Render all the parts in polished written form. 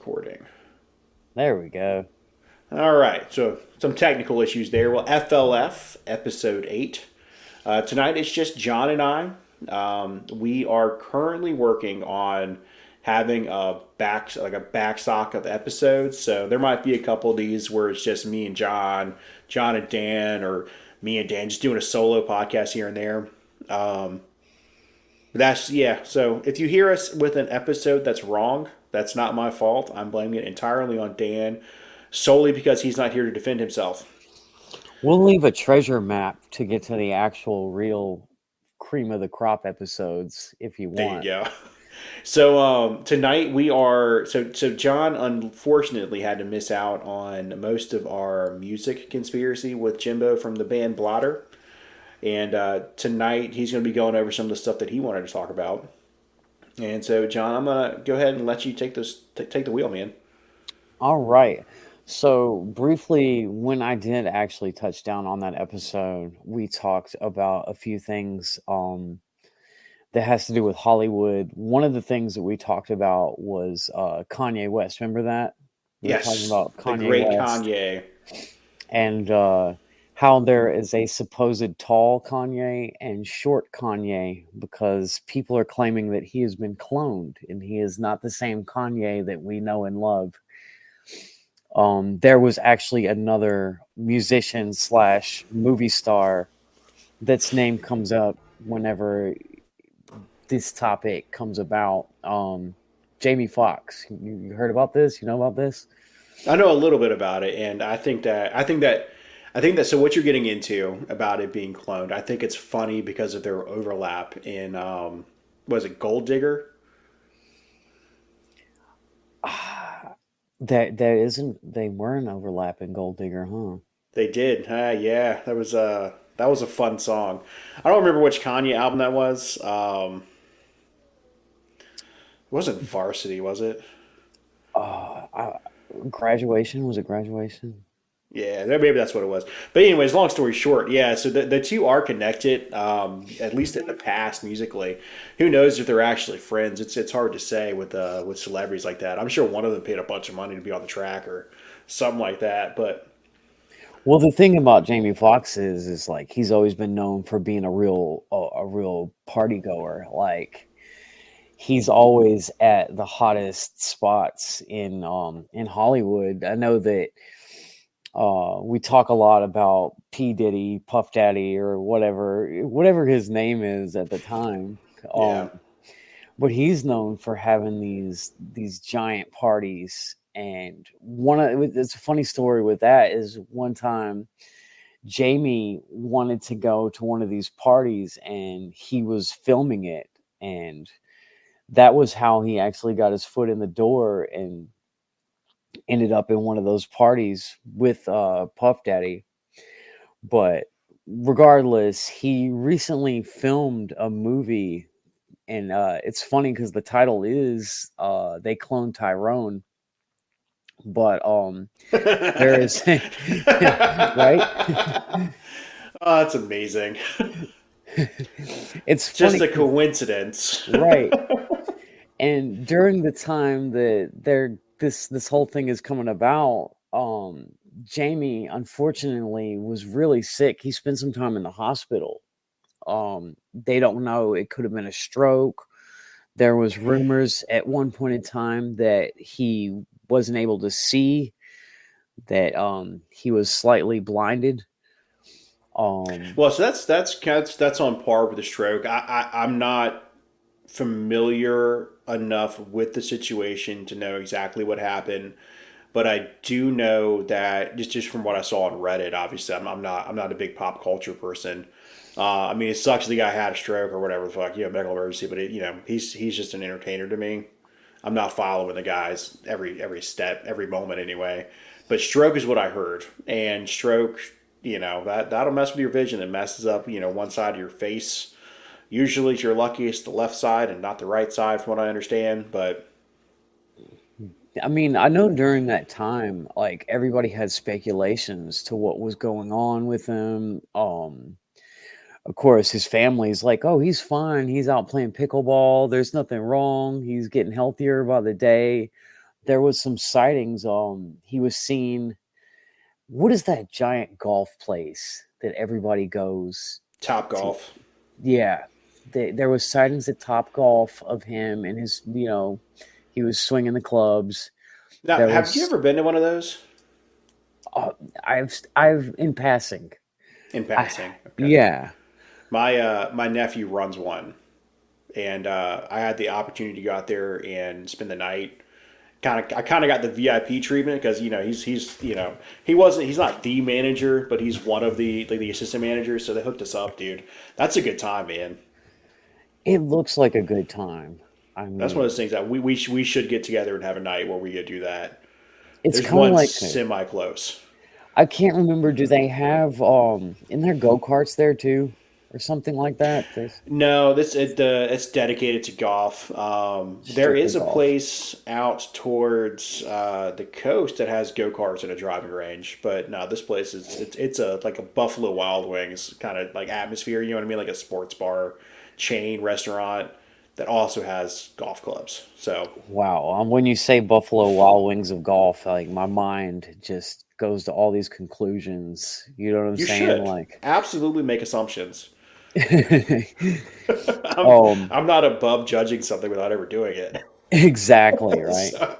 recording. There we go. All right, so some technical issues there. Well, FLF episode 8. Tonight it's just John and I. We are currently working on having a backstock of episodes. So there might be a couple of these where it's just me and John, John and Dan, or me and Dan just doing a solo podcast here and there. Um, that's yeah. So if you hear us with an episode that's wrong, that's not my fault. I'm blaming it entirely on Dan, solely because he's not here to defend himself. We'll leave a treasure map to get to the actual real cream of the crop episodes if you There you want. go. So tonight we are so John unfortunately had to miss out on most of our music conspiracy with Jimbo from the band Blotter, and tonight he's going to be going over some of the stuff that he wanted to talk about. And so John, I'm gonna go ahead and let you take the wheel, man. All right. So, briefly, when I did actually touch down on that episode, we talked about a few things that has to do with Hollywood. One of the things that we talked about was Kanye West. Remember that? We were talking Yes, about the Kanye great West Kanye. and how there is a supposed tall Kanye and short Kanye because people are claiming that he has been cloned and he is not the same Kanye that we know and love. There was actually another musician slash movie star that's name comes up whenever this topic comes about. Jamie Foxx. You heard about this? You know about this? I know a little bit about it, and I think that. So what you're getting into about it being cloned, I think it's funny because of their overlap in was it Gold Digger? There isn't. They weren't overlapping Gold Digger, huh? They did. Yeah, that was a fun song. I don't remember which Kanye album that was. It wasn't Varsity, was it? I, graduation was it graduation? Yeah, maybe that's what it was. But anyways, long story short, yeah. So the two are connected, at least in the past musically. Who knows if they're actually friends? It's hard to say with celebrities like that. I'm sure one of them paid a bunch of money to be on the track or something like that. But Well, the thing about Jamie Foxx is like he's always been known for being a real party goer. Like he's always at the hottest spots in Hollywood. I know that we talk a lot about P Diddy, Puff Daddy, or whatever his name is at the time. yeah, Um, but he's known for having these giant parties. And it's a funny story with that is one time Jamie wanted to go to one of these parties and he was filming it, and that was how he actually got his foot in the door and ended up in one of those parties with Puff Daddy. But regardless, he recently filmed a movie, and it's funny because the title is They Clone Tyrone. But there is right. oh, that's amazing. It's Just funny, a coincidence. right? And during the time that this whole thing is coming about, Jamie unfortunately was really sick. He spent some time in the hospital. They don't know, it could have been a stroke. There was rumors at one point in time that he wasn't able to see, that he was slightly blinded. Um Well, so that's on par with the stroke. I'm not familiar enough with the situation to know exactly what happened, but I do know that just from what I saw on Reddit. Obviously, I'm not a big pop culture person. I mean, it sucks the guy had a stroke or whatever the fuck, medical emergency. But he's just an entertainer to me. I'm not following the guys every step, every moment anyway. But stroke is what I heard, and stroke, that'll mess with your vision. It messes up, one side of your face. Usually, if you're lucky, it's the left side and not the right side, from what I understand. But I mean, I know during that time, like everybody had speculations to what was going on with him. Of course, his family's like, "Oh, he's fine. He's out playing pickleball. There's nothing wrong. He's getting healthier by the day." there was some sightings. He was seen. What is that giant golf place that everybody goes Top to? Golf. Yeah, there was sightings at Top Golf of him and his. He was swinging the clubs. Now, There have you was. ever been to one of those I've in passing. in I, passing? Okay. yeah. My nephew runs one, and I had the opportunity to go out there and spend the night. I kind of got the VIP treatment because he's he's not the manager, but he's one of the assistant managers. So they hooked us up, dude. That's a good time, man. It looks like a good time. I That's one of mean, those things that we should get together and have a night where we could do that. it's There's kind of one like semi close. I can't remember. Do they have in their go karts there too, or something like that? There's No, it's dedicated to golf. There strictly is a golf. place out towards the coast that has go karts and a driving range, but no, this place is it's a like a Buffalo Wild Wings kind of like atmosphere. You know what I mean, like a sports bar chain restaurant that also has golf clubs. So Wow. When you say Buffalo Wild Wings of golf, like my mind just goes to all these conclusions. You know what I'm you saying? should Like, absolutely make assumptions. I'm um, I'm not above judging something without ever doing it. exactly right. So,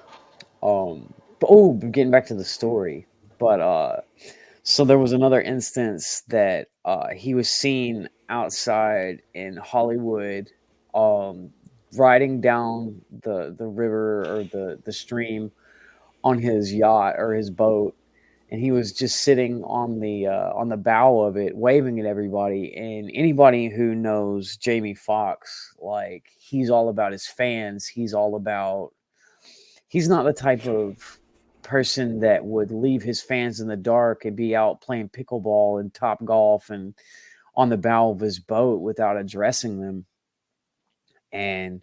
Getting back to the story, but so there was another instance that he was seen outside in Hollywood, um, riding down the river or the stream on his yacht or his boat, and he was just sitting on the bow of it, waving at everybody. And anybody who knows Jamie Foxx, like he's all about his fans. He's not the type of person that would leave his fans in the dark and be out playing pickleball and top golf and on the bow of his boat without addressing them. And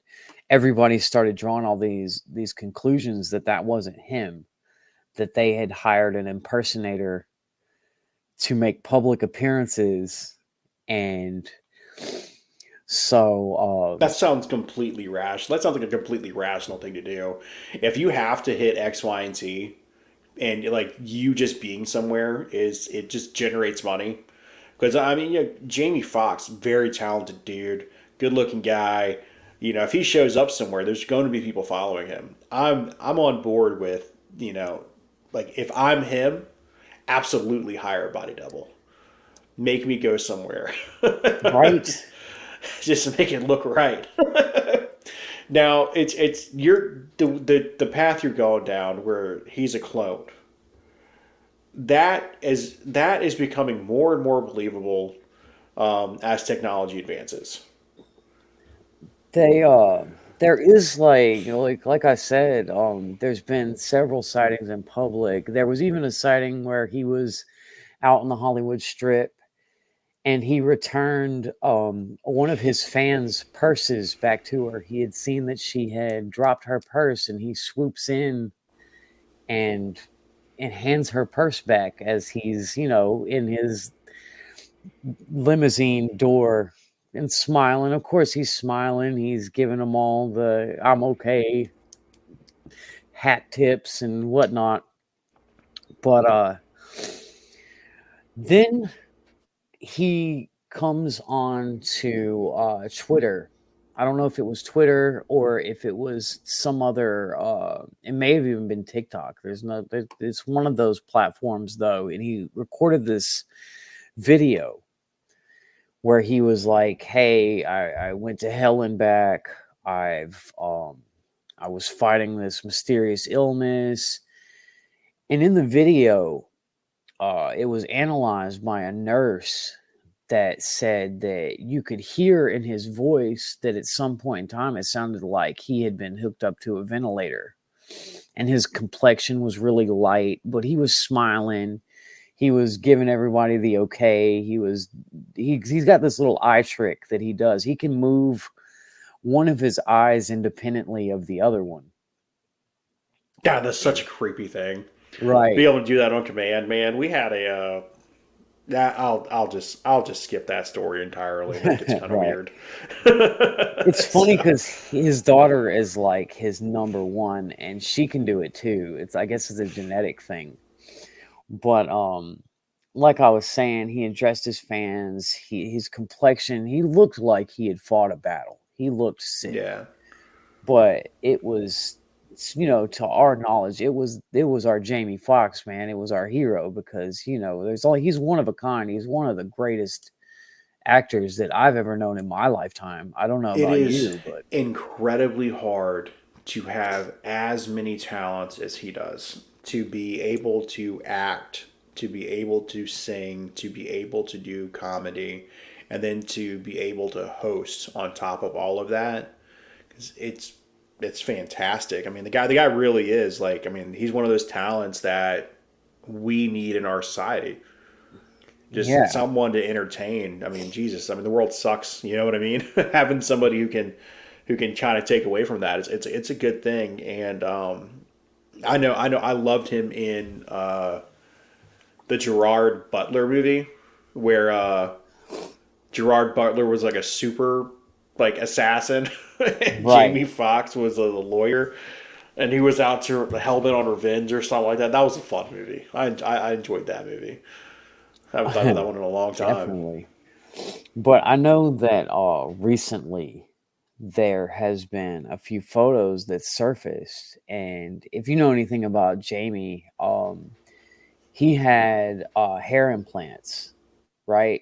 everybody started drawing all these conclusions that that wasn't him, that they had hired an impersonator to make public appearances. And so that sounds completely rash. That sounds like a completely rational thing to do. If you have to hit X, Y, and Z, and like you just being somewhere is it just generates money. Because I mean, Jamie Foxx, very talented dude, good looking guy. If he shows up somewhere, there's going to be people following him. I'm on board with like if I'm him, absolutely hire a body double. Make me go somewhere. right. Just to make it look right. Now it's the path you're going down where he's a clone. That is becoming more and more believable as technology advances. They there is like I said, there's been several sightings in public. There was even a sighting where he was out in the Hollywood Strip and he returned one of his fans' purses back to her. He had seen that she had dropped her purse and he swoops in and hands her purse back as he's, in his limousine door and smiling. Of course, he's smiling. He's giving them all the "I'm okay" hat tips and whatnot. But then he comes on to Twitter. I don't know if it was Twitter or if it was some other. It may have even been TikTok. It's one of those platforms though, and he recorded this video where he was like, "Hey, I went to hell and back. I was fighting this mysterious illness." And in the video, it was analyzed by a nurse that said that you could hear in his voice that at some point in time it sounded like he had been hooked up to a ventilator, and his complexion was really light, but he was smiling. He was giving everybody the okay. He's got this little eye trick that he does. He can move one of his eyes independently of the other one. God, that's such a creepy thing. Be Right. able to do that on command, man. We had a that I'll just skip that story entirely. That gets kind of Right. weird. It's funny So because his daughter is like his number one, and she can do it too. I guess it's a genetic thing. But like I was saying, he addressed his fans. His complexion, he looked like he had fought a battle. He looked sick, yeah, but it was, to our knowledge, it was our Jamie Foxx, man. It was our hero because he's one of a kind. He's one of the greatest actors that I've ever known in my lifetime. I don't know it about is you, but incredibly hard to have as many talents as he does, to be able to act, to be able to sing, to be able to do comedy, and then to be able to host on top of all of that. It's fantastic. I mean, the guy really is like. I mean, he's one of those talents that we need in our society. Just yeah, someone to entertain. I mean, Jesus. I mean, the world sucks. You know what I mean? Having somebody who can kind of take away from that, it's a good thing. And I know I loved him in the Gerard Butler movie, where Gerard Butler was like a super like assassin, and right. Jamie Foxx was a lawyer, and he was out to hell bent on revenge or something like that. That was a fun movie. I enjoyed that movie. I haven't thought of that one in a long time. Definitely. But I know that recently there has been a few photos that surfaced, and if you know anything about Jamie, he had hair implants, right?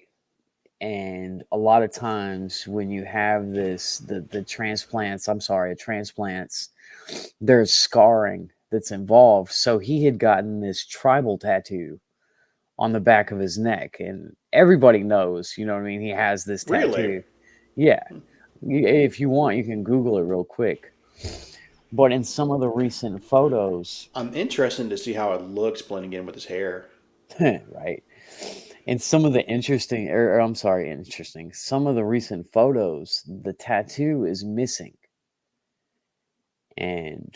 And a lot of times when you have the transplants, I'm sorry, transplants, there's scarring that's involved. So he had gotten this tribal tattoo on the back of his neck, and everybody knows, you know what I mean? He has this Really, tattoo. Yeah. If you want, you can Google it real quick. But in some of the recent photos, I'm interested to see how it looks blending in with his hair. right? In some of the I'm sorry, some of the recent photos, the tattoo is missing. And,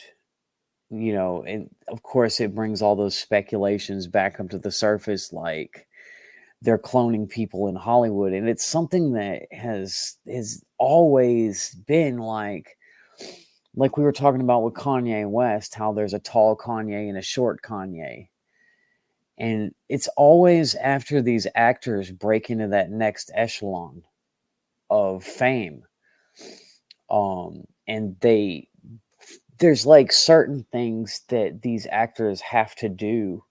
and of course, it brings all those speculations back up to the surface, like they're cloning people in Hollywood. And it's something that has always been like we were talking about with Kanye West, how there's a tall Kanye and a short Kanye. And it's always after these actors break into that next echelon of fame. And there's like certain things that these actors have to do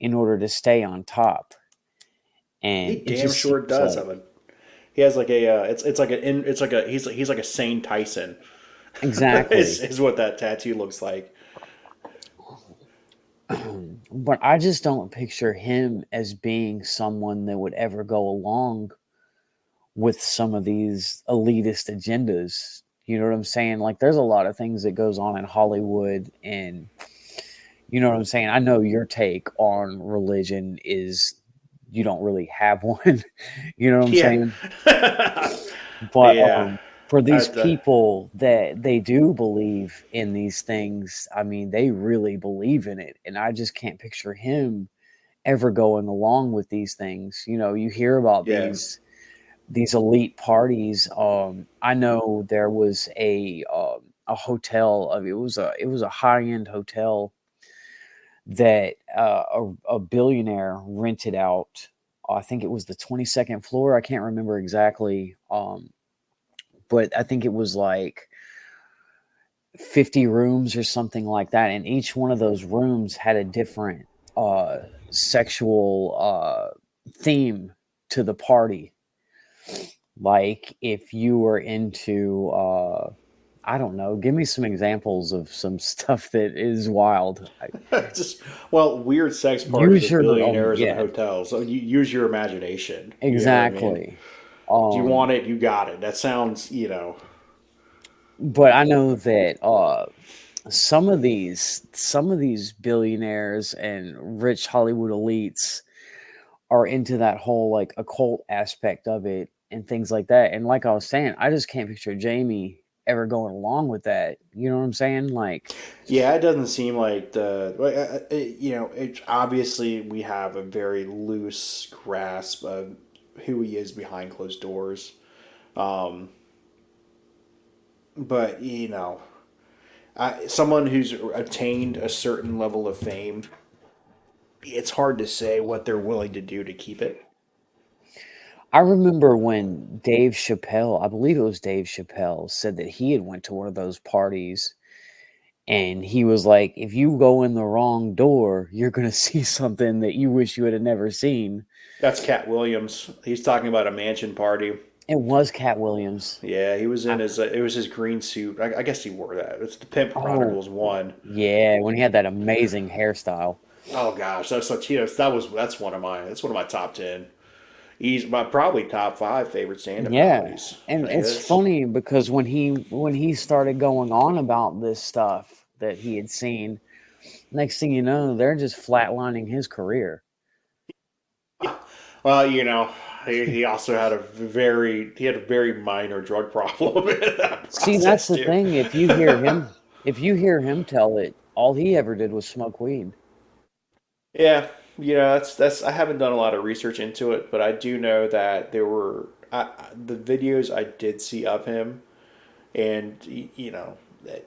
in order to stay on top. He And it damn just sure seems does like have a. He has like a. It's like a. He's like a sane Tyson. is exactly. is what that tattoo looks like. But I just don't picture him as being someone that would ever go along with some of these elitist agendas. You know what I'm saying? Like there's a lot of things that goes on in Hollywood, and you know what I'm saying? I know your take on religion is you don't really have one. You know what I'm Yeah. saying? But Yeah. for these At the people that they do believe in these things, I mean, they really believe in it, and I just can't picture him ever going along with these things. You hear about yeah. these elite parties. I know there was a hotel. It was a high end hotel that a billionaire rented out. I think it was the 22nd floor. I can't remember exactly, but I think it was like 50 rooms or something like that, and each one of those rooms had a different uh, sexual theme to the party. Like if you were into I don't know, give me some examples of some stuff that is wild. Just weird sex parties Use with your billionaires in yeah, hotels. So you use your imagination. You know what I mean? exactly. If you want it, you got it. That sounds, But I know that some of these billionaires and rich Hollywood elites are into that whole occult aspect of it and things like that. And like I was saying, I just can't picture Jamie. ever going along with that. You know what I'm saying? Like, Yeah, it doesn't seem like it's obviously we have a very loose grasp of who he is behind closed doors. Um, but someone who's attained a certain level of fame, it's hard to say what they're willing to do to keep it. I remember when Dave Chappelle, I believe it was Dave Chappelle, said that he had went to one of those parties and he was like, if you go in the wrong door, you're going to see something that you wish you had never seen. That's Cat Williams. He's talking about a mansion party. It was Cat Williams. Yeah, he was in I, his. It was his green suit. I guess he wore that. It's the Pimp oh, Chronicles one. yeah, when he had that amazing hairstyle. Oh gosh, that's such. That's one of my top 10. He's my probably top five favorite stand-up Yeah, comedies. and Like it's this. funny because when he started going on about this stuff that he had seen, next thing you know, they're just flatlining his career. Well, he also had a very minor drug problem in that See, that's process the too. thing. If you hear him tell it, all he ever did was smoke weed. Yeah, that's I haven't done a lot of research into it, but I do know that there were the videos I did see of him, and that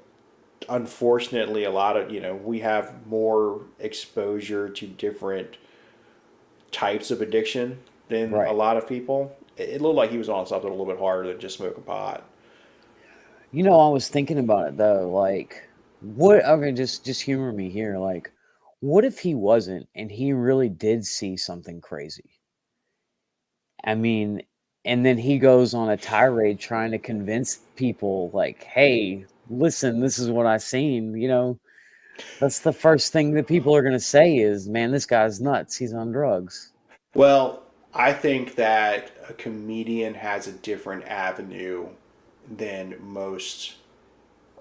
unfortunately a lot of we have more exposure to different types of addiction than a Right. lot of people. It looked like he was on something a little bit harder than just smoking pot. I was thinking about it though. Like, what? Okay, just humor me here. Like, what if he wasn't, and he really did see something crazy? I mean, and then he goes on a tirade trying to convince people, like, "Hey, listen, this is what I seen." That's the first thing that people are gonna say is, "Man, this guy's nuts. He's on drugs." Well, I think that a comedian has a different avenue than most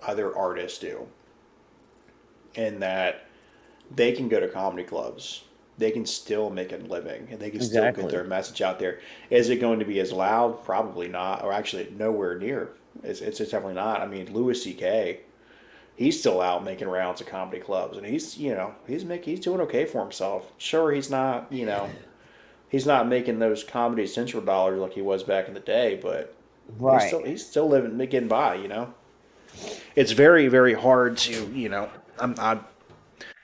other artists do, in that they can go to comedy clubs, they can still make a living, and they can still get Exactly. their message out there. Is it going to be as loud? Probably not, or actually nowhere near. It's definitely not. I mean, Louis C.K. He's still out making rounds at comedy clubs, and he's doing okay for himself. Sure, he's not making those Comedy Central dollars like he was back in the day, but Right. he's still living, getting by. It's very very hard to I'm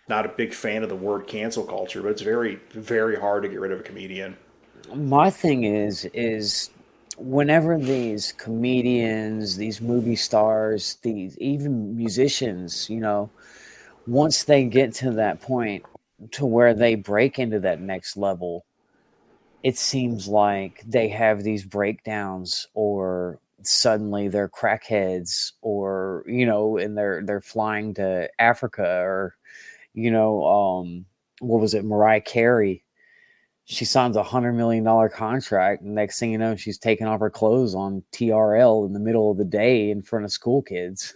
not a big fan of the word cancel culture, but it's very very hard to get rid of a comedian. My thing is whenever these comedians, these movie stars, these even musicians, once they get to that point to where they break into that next level, it seems like they have these breakdowns or suddenly they're crackheads or and they're flying to Africa or what was it, Mariah Carey, she signs $100 million contract, and next thing you know, she's taking off her clothes on TRL in the middle of the day in front of school kids.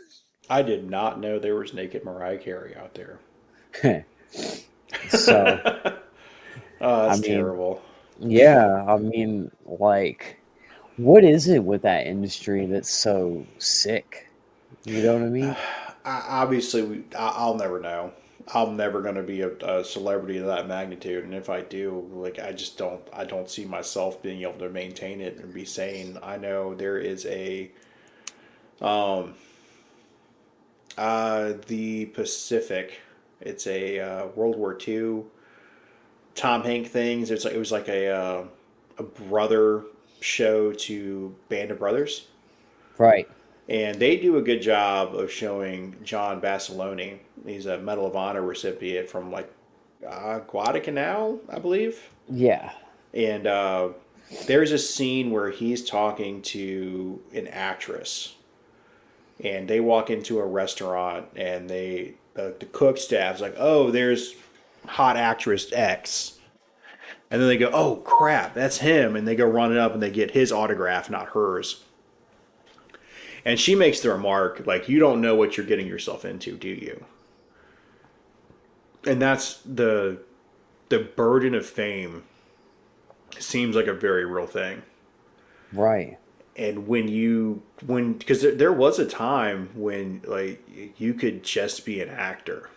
I did not know there was naked Mariah Carey out there. So, Oh, I that's mean, terrible. yeah, I mean, like, what is it with that industry that's so sick? You know what I mean? Obviously, I'll never know. I'm never going to be a celebrity of that magnitude, and if I do, like, I don't see myself being able to maintain it and be sane. I know there is um, the Pacific. It's a World War II Tom Hanks things. It was like a brother show to Band of Brothers, Right. and they do a good job of showing John Basilone. He's a Medal of Honor recipient from like Guadalcanal, I believe. Yeah. And there's a scene where he's talking to an actress, and they walk into a restaurant, and the cook staff's like, "Oh, there's hot actress X," and then they go, "Oh crap, that's him," and they go run it up, and they get his autograph, not hers. And she makes the remark, like, "You don't know what you're getting yourself into, do you?" And that's the burden of fame seems like a very real thing. Right. And when because there was a time when like you could just be an actor,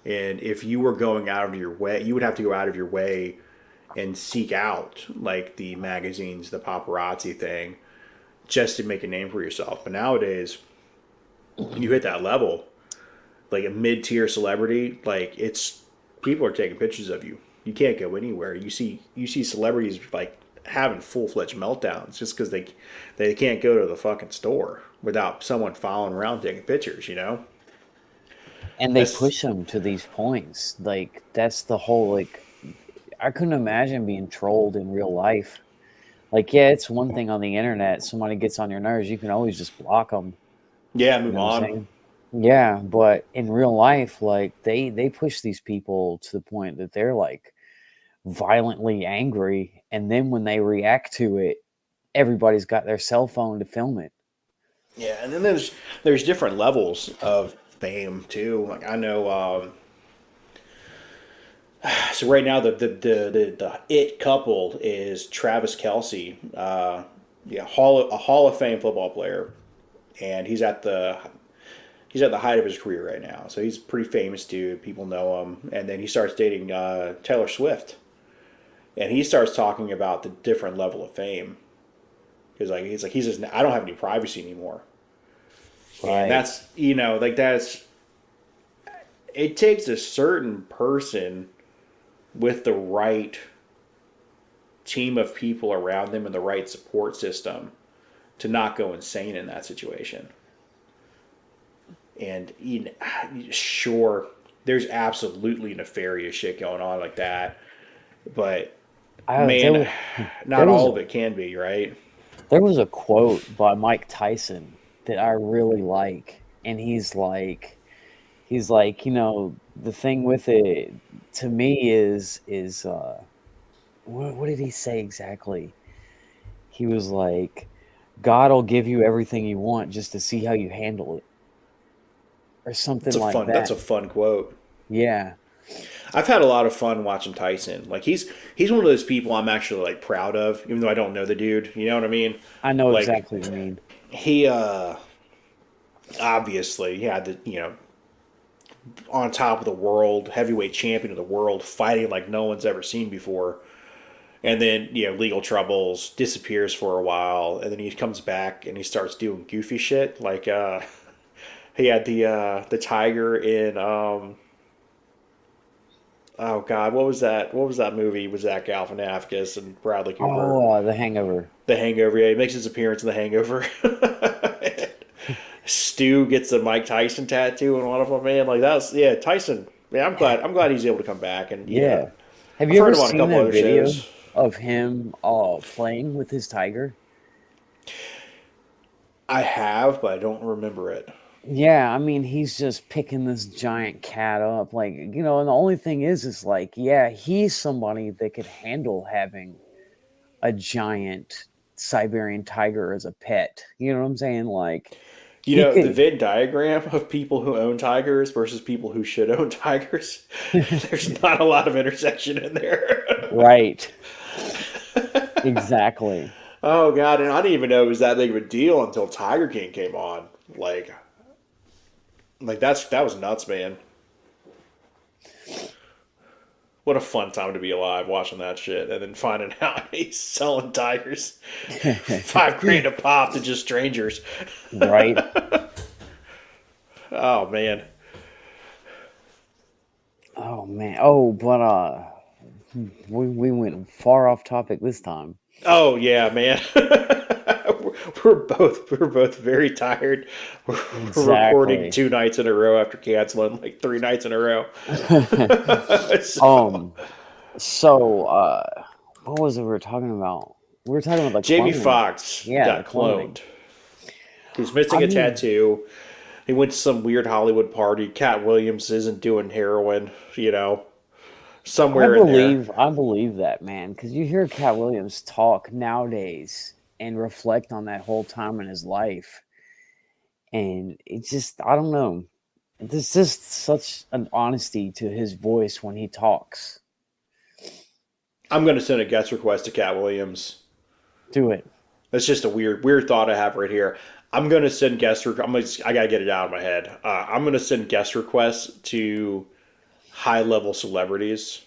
and if you were going out of your way, you would have to go out of your way and seek out like the magazines, the paparazzi thing, just to make a name for yourself. But nowadays, you hit that level, like a mid-tier celebrity, like it's people are taking pictures of you. You can't go anywhere. You see celebrities like having full-fledged meltdowns just because they can't go to the fucking store without someone following around taking pictures. And they That's push them to these points. Like that's the whole like I couldn't imagine being trolled in real life. Like yeah, it's one thing on the internet. Somebody gets on your nerves, you can always just block them. yeah. You Move know what I'm on. saying? Yeah, but in real life, like they push these people to the point that they're like violently angry, and then when they react to it, everybody's got their cell phone to film it. Yeah, and then there's different levels of fame too. Like I know, so right now the it couple is Travis Kelsey, yeah, a Hall of Fame football player, and he's at the height of his career right now. So he's a pretty famous dude. People know him, and then he starts dating Taylor Swift, and he starts talking about the different level of fame because he's just I don't have any privacy anymore, and Right. that's like that's it takes a certain person with the right team of people around them and the right support system to not go insane in that situation. And sure, there's absolutely nefarious shit going on like that, but I man, not there was all a of it can be right. there was a quote by Mike Tyson that I really like, and he's like, the thing with it to me is what did he say exactly? He was like, God will give you everything you want just to see how you handle it, or something like That's that. a fun quote. Yeah, I've had a lot of fun watching Tyson. Like he's one of those people I'm actually like proud of, even though I don't know the dude. You know what I mean? I know Like exactly what you mean. he obviously he had the on top of the world, heavyweight champion of the world, fighting like no one's ever seen before. And then legal troubles, disappears for a while, and then he comes back and he starts doing goofy shit. Like he had the tiger in oh god, what was that? What was that movie with Zach Galifianakis and Bradley Cooper? Oh, The Hangover. The Hangover. Yeah, he makes his appearance in The Hangover. Stu gets a Mike Tyson tattoo on one of them. Man, like that's yeah, Tyson. Man, I'm glad he's able to come back, and Yeah. Have I've you heard ever him on a seen couple that other video shows. of him playing with his tiger? I have, but I don't remember it. Yeah, I mean, he's just picking this giant cat up, like, and the only thing is like, yeah, he's somebody that could handle having a giant Siberian tiger as a pet. You know what I'm saying? Like, he The could, Venn diagram of people who own tigers versus people who should own tigers, there's not a lot of intersection in there. right, exactly. Oh god, and I didn't even know it was that big of a deal until Tiger King came on. Like that was nuts, man. What a fun time to be alive watching that shit and then finding out he's selling tigers 5 grand a pop to just strangers. Right. Oh man. Oh man. Oh, but we went far off topic this time. Oh yeah, man. we're both very tired. We're recording Exactly. 2 nights in a row after canceling like 3 nights in a row. So um. So, what was it we were talking about? We were talking about the Jamie cloning. Foxx Yeah, the got cloning. cloned. He's I missing a mean, tattoo. He went to some weird Hollywood party. Cat Williams isn't doing heroin, somewhere in there. I believe that, man, because you hear Cat Williams talk nowadays and reflect on that whole time in his life, and it just, I don't know. There's just such an honesty to his voice when he talks. I'm going to send a guest request to Cat Williams. Do it. That's just a weird thought I have right here. I'm gonna send I gotta get it out of my head. I'm gonna send guest requests to high level celebrities.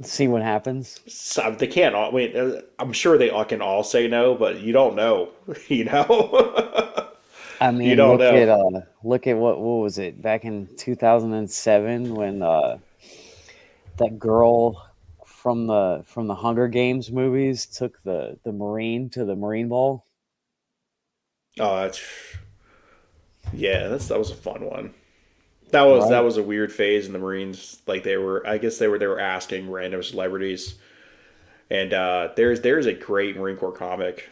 See what happens. So they can't all. I mean, I'm sure they all can all say no, but you don't know. You know, I you mean, don't know. look at what was it back in 2007 when that girl from the Hunger Games movies took the Marine to the Marine Ball, Oh, that's yeah. That was a fun one. That right? was a weird phase in the Marines. Like I guess they were asking random celebrities. And there's a great Marine Corps comic.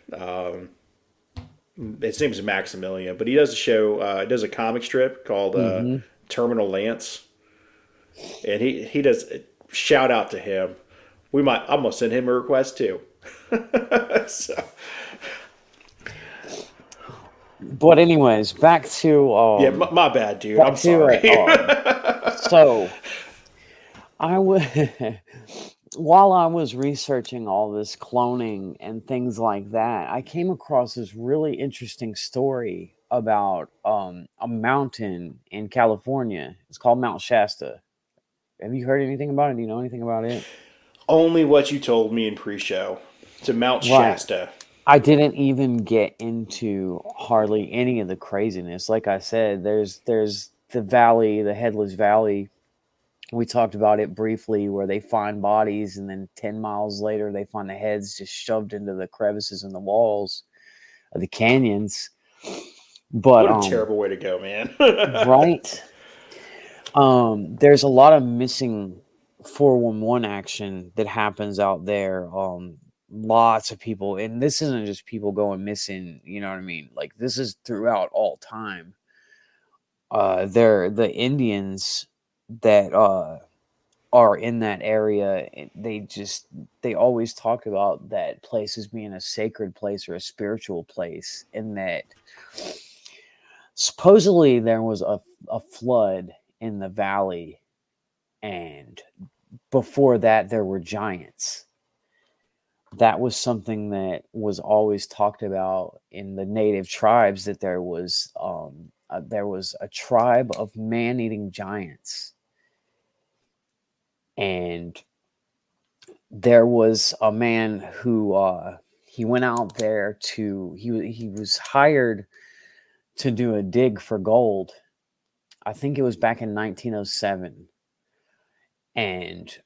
His name is Maximilian, but he does a show. Does a comic strip called Hmm. Terminal Lance, and he does. Shout out to him. I'm gonna send him a request too. So, But anyways, yeah, my bad, dude. back I'm to sorry. it. So I was while I was researching all this cloning and things like that, I came across this really interesting story about a mountain in California. It's called Mount Shasta. Have you heard anything about it? Do you know anything about it? Only what you told me in pre-show to Mount Right. Shasta. I didn't even get into hardly any of the craziness. Like I said, there's the valley, the Headless Valley. We talked about it briefly, where they find bodies, and then 10 miles later, they find the heads just shoved into the crevices in the walls of the canyons. But What a terrible way to go, man. right, there's a lot of missing 411 action that happens out there. Lots of people, and this isn't just people going missing. You know what I mean? Like, this is throughout all time. They're the Indians that are in that area. They always talk about that place as being a sacred place or a spiritual place, and that supposedly there was a flood in the valley, and before that there were giants. That was something that was always talked about in the native tribes, that there was a tribe of man-eating giants, and there was a man who he went out there to he was hired to do a dig for gold. I think it was back in 1907, and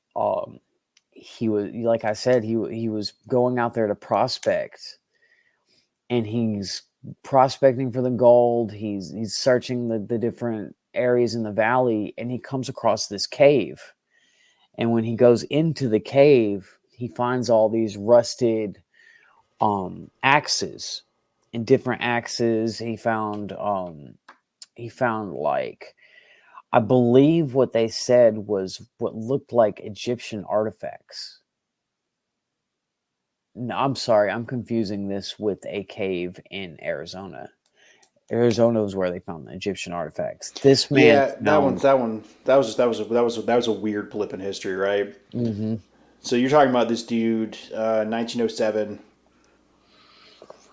he was, like I said, he was going out there to prospect, and he's prospecting for the gold. He's searching the different areas in the valley, and he comes across this cave. And when he goes into the cave, he finds all these rusted axes and different axes. He found, like, I believe what they said was what looked like Egyptian artifacts. No, I'm sorry, I'm confusing this with a cave in Arizona. Arizona was where they found the Egyptian artifacts. This man Yeah, found. that was a weird blip in history, right? Hmm. So you're talking about this dude, 1907.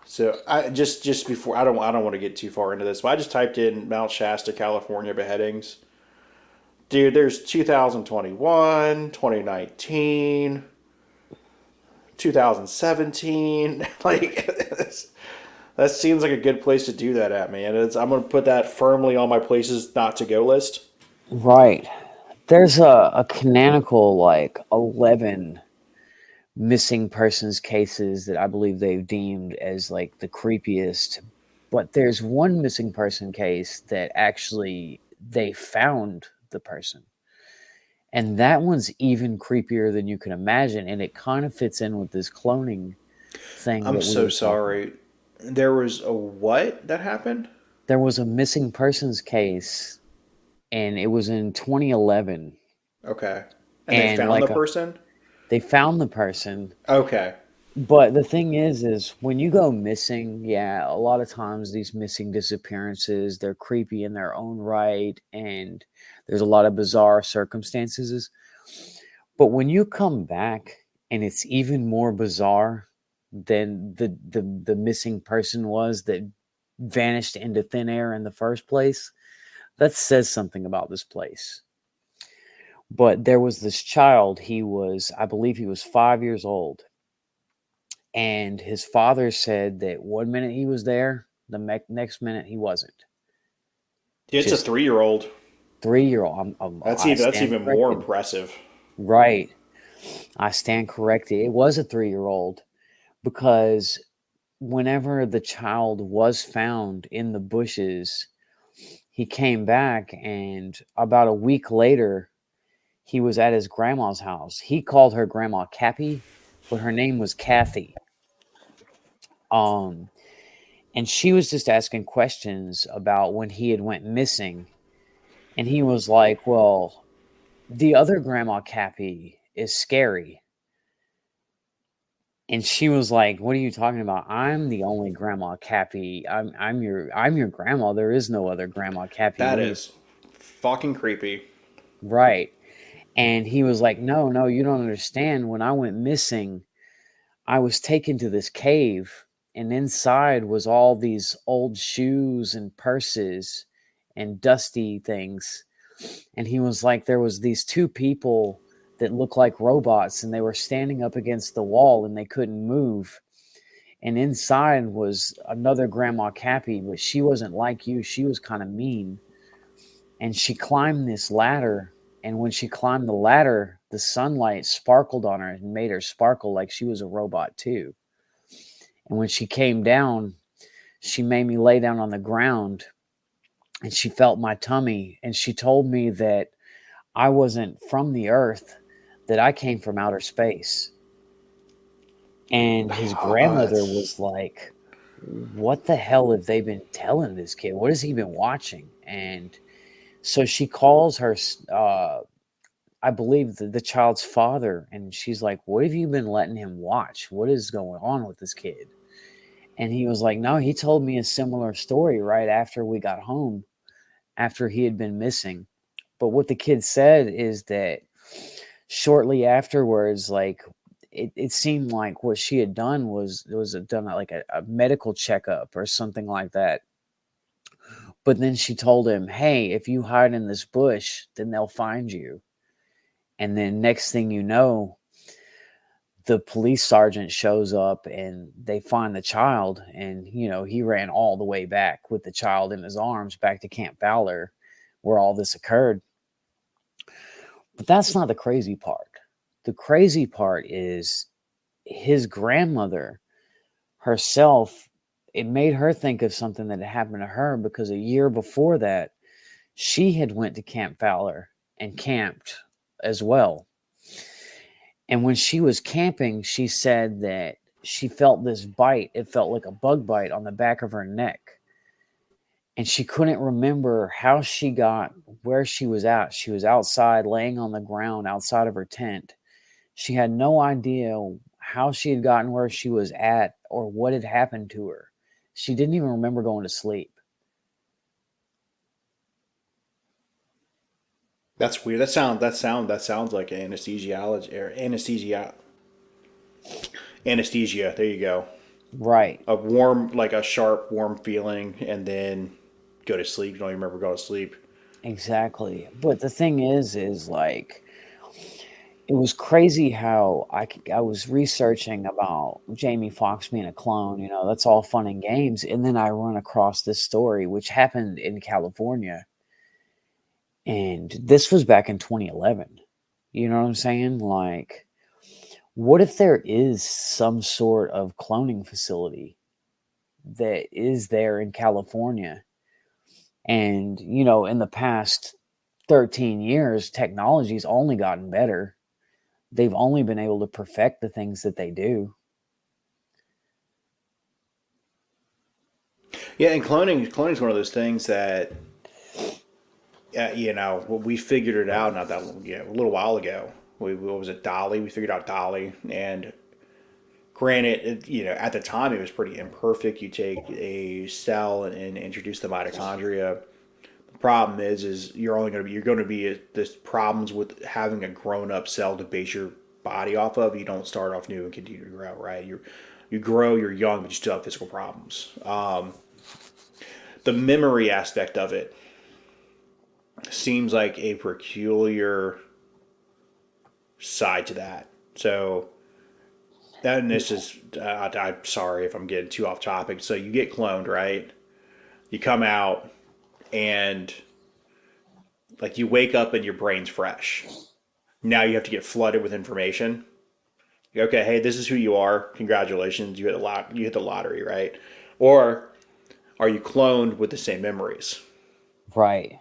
So I just before I don't want to get too far into this, but I just typed in Mount Shasta, California beheadings. Dude, there's 2021, 2019, 2017. Like that seems like a good place to do that at, man. I'm gonna put that firmly on my places not to go list. Right. There's a canonical, like, 11 missing persons cases that I believe they've deemed as, like, the creepiest. But there's one missing person case that actually they found the person. And that one's even creepier than you can imagine. And it kind of fits in with this cloning thing I'm that we so were talking about. sorry. There was a what that happened? There was a missing persons case, and it was in 2011. Okay. And they And found the like person? they found the person. Okay. But the thing is when you go missing, yeah, a lot of times these missing disappearances, they're creepy in their own right, and there's a lot of bizarre circumstances. But when you come back and it's even more bizarre, than the missing person was that vanished into thin air in the first place. That says something about this place. But there was this child, I believe he was 5 years old. And his father said that one minute he was there, the next minute he wasn't. It's a Just 3 year old. 3 year old. I That's stand even more corrected. impressive. Right. I stand corrected. It was a 3 year old because whenever the child was found in the bushes, he came back, and about a week later, he was at his grandma's house. He called her grandma Cappy, but her name was Kathy. Um, and she was just asking questions about when he had went missing. And he was like, "Well, the other grandma Cappy is scary." And she was like, "What are you talking about? I'm the only grandma Cappy. I'm your grandma. There is no other grandma Cappy. That What are you?" is fucking creepy. Right. And he was like, "No, no, you don't understand. When I went missing, I was taken to this cave, and inside was all these old shoes and purses and dusty things." And he was like, "There was these two people that looked like robots, and they were standing up against the wall and they couldn't move. And inside was another grandma Cappy, but she wasn't like you. She was kind of mean. And she climbed this ladder. And when she climbed the ladder, the sunlight sparkled on her and made her sparkle like she was a robot too. And when she came down, she made me lay down on the ground, and she felt my tummy. And she told me that I wasn't from the earth, that I came from outer space." And his Oh, grandmother was that's like, "What the hell have they been telling this kid? What has he been watching?" And so she calls her, I believe, the child's father, and she's like, "What have you been letting him watch? What is going on with this kid?" And he was like, "No, he told me a similar story right after we got home, after he had been missing." But what the kid said is that shortly afterwards, like, it seemed like what she had done was done like a medical checkup or something like that. But then she told him, "Hey, if you hide in this bush, then they'll find you." And then next thing you know, the police sergeant shows up and they find the child. And, he ran all the way back with the child in his arms back to Camp Fowler where all this occurred. But that's not the crazy part. The crazy part is his grandmother herself. It made her think of something that had happened to her, because a year before that, she had went to Camp Fowler and camped as well. And when she was camping, she said that she felt this bite. It felt like a bug bite on the back of her neck. And she couldn't remember how she got where she was at. She was outside, laying on the ground outside of her tent. She had no idea how she had gotten where she was at or what had happened to her. She didn't even remember going to sleep. that's weird. That sounds like anesthesiology or anesthesia. There you go. Right. A warm, like a sharp, warm feeling, and then go to sleep. You don't even remember going to sleep. Exactly. But the thing is like, it was crazy how I was researching about Jamie Foxx being a clone. That's all fun and games. And then I run across this story, which happened in California. And this was back in 2011. You know what I'm saying? Like, what if there is some sort of cloning facility that is there in California? And, in the past 13 years, technology's only gotten better. They've only been able to perfect the things that they do. Yeah, and cloning is one of those things that we figured it out not that long, a little while ago. What was it, Dolly? We figured out Dolly, and granted, at the time it was pretty imperfect. You take a cell and introduce the mitochondria. The problem is you're going to be this problems with having a grown up cell to base your body off of. You don't start off new and continue to grow, right? You grow, you're young, but you still have physical problems. The memory aspect of it seems like a peculiar side to that. So, and this is, I'm sorry if I'm getting too off topic. So, you get cloned, right? You come out and like you wake up and your brain's fresh. Now you have to get flooded with information. Okay, hey, this is who you are. Congratulations, you hit you hit the lottery, right? Or are you cloned with the same memories? Right.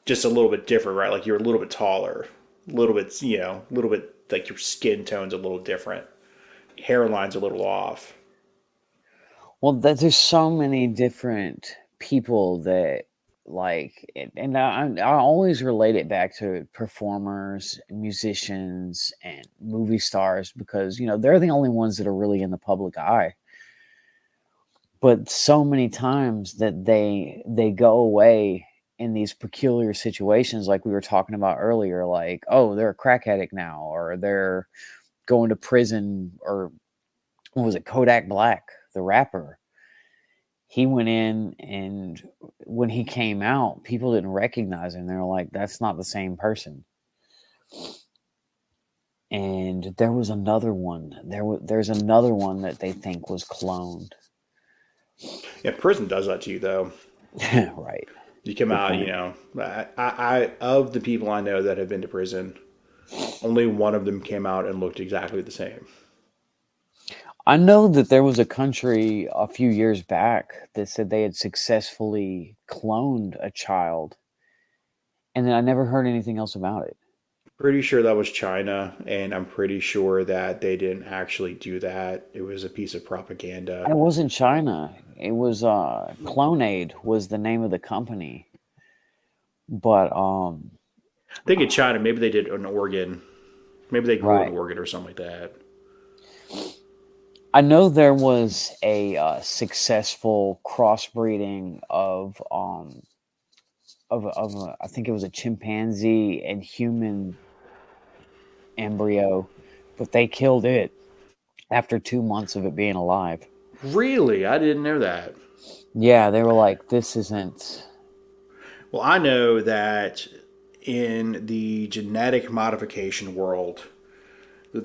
Just a little bit different, right? Like you're a little bit taller, a little bit, a little bit like your skin tone's a little different, hairline's a little off. Well, there's so many different people that like, and I always relate it back to performers, musicians, and movie stars because they're the only ones that are really in the public eye. But so many times that they go away in these peculiar situations, like we were talking about earlier, like, oh, they're a crack addict now, or they're going to prison, or what was it, Kodak Black, the rapper? He went in, and when he came out, people didn't recognize him. They were like, that's not the same person. And there was another one. There's another one that they think was cloned. Yeah, prison does that to you though. Right. You come Good out, point. I of the people I know that have been to prison, only one of them came out and looked exactly the same. I know that there was a country a few years back that said they had successfully cloned a child, and then I never heard anything else about it. Pretty sure that was China, and I'm pretty sure that they didn't actually do that. It was a piece of propaganda. It wasn't China. It was Clonaid was the name of the company. But I think in China, maybe they did an organ. Maybe they grew an right. organ or something like that. I know there was a successful crossbreeding of I think it was a chimpanzee and human embryo, but they killed it after 2 months of it being alive. Really? I didn't know that. Yeah, they were like, this isn't Well, I know that in the genetic modification world,